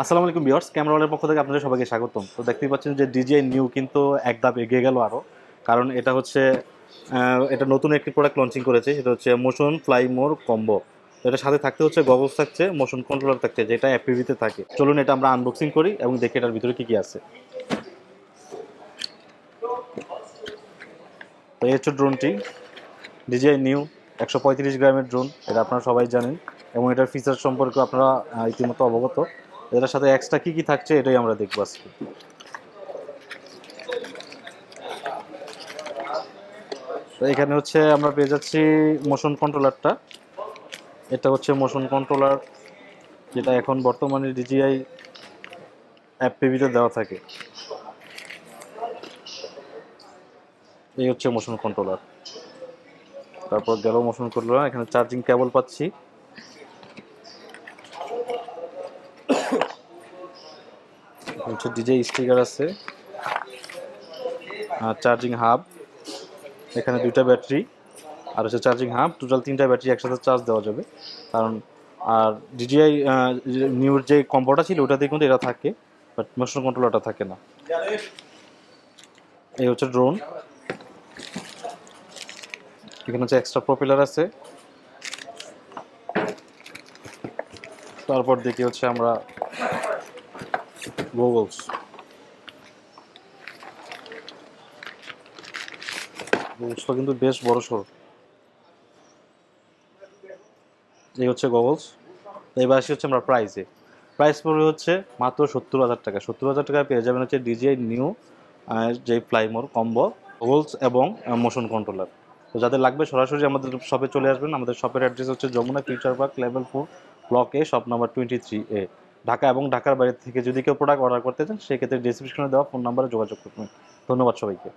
আসসালামু আলাইকুম viewers, camera ওয়ালের পক্ষ থেকে আপনাদের সবাইকে স্বাগতম। তো দেখতেই পাচ্ছেন যে ডিজিআই নিউ কিন্তু এক ধাপ এগিয়ে গেল আরও, কারণ এটা হচ্ছে এটা নতুন একটি প্রোডাক্ট লঞ্চিং করেছে, সেটা হচ্ছে মোশন ফ্লাই মোর কম্বো। তো এটার সাথে থাকতে হচ্ছে গগলস থাকছে, মোশন কন্ট্রোলার থাকছে, যেটা এফপিভিতে থাকে। চলুন এটা আমরা আনবক্সিং করি এবং দেখি এটার ভিতরে কী কী আছে। তো এই হচ্ছে ড্রোনটি, ডিজিআই নিউ 135 গ্রামের ড্রোন, এটা আপনারা সবাই জানেন এবং এটার ফিচার সম্পর্কে আপনারা ইতিমধ্যে অবগত। এটার সাথে এক্সট্রা কী কী থাকছে এটাই আমরা দেখবো আজকে। তো এখানে হচ্ছে আমরা পেয়ে যাচ্ছি মোশন কন্ট্রোলারটা। এটা হচ্ছে মোশন কন্ট্রোলার, যেটা এখন বর্তমানে ডিজিআই অ্যাপপিভিতে দেওয়া থাকে। এই হচ্ছে মোশন কন্ট্রোলার। তারপর গেল মোশন কন্ট্রোলার, এখানে চার্জিং কেবল পাচ্ছি। হচ্ছে ডিজিআই স্টিকার আছে, আর চার্জিং হাব, এখানে দুইটা ব্যাটারি, আর হচ্ছে চার্জিং হাব, টোটাল 3টা ব্যাটারি একসাথে চার্জ দেওয়া যাবে। কারণ আর ডিজিআই নিউর যে কম্বোটা ছিল ওটাতে কিন্তু এটা থাকে, বাট মোশন কন্ট্রোলারটা থাকে না। এই হচ্ছে ড্রোন, এখানে হচ্ছে এক্সট্রা প্রপেলার আছে। তারপর দেখি হচ্ছে আমরা গগলস, গগলসটা কিন্তু বেশ বড় সড়। এই হচ্ছে গগলস। এবার আসি হচ্ছে আমরা প্রাইস পড়বে হচ্ছে মাত্র 70,000 টাকা। 70,000 টাকায় পেয়ে যাবেন হচ্ছে ডিজিআই নিউ যে ফ্লাইমোর কম্বো, গগলস এবং মোশন কন্ট্রোলার। তো যাদের লাগবে সরাসরি আমাদের শপে চলে আসবেন। আমাদের শপের অ্যাড্রেস হচ্ছে Jamuna future park level 4 block A, shop number 23A, Dhaka এবং ঢাকার বাইরে থেকে যদি কেউ প্রোডাক্ট অর্ডার করতে চান সেক্ষেত্রে ডেসক্রিপশনে দেওয়া ফোন নাম্বারে যোগাযোগ করবেন। ধন্যবাদ সবাইকে।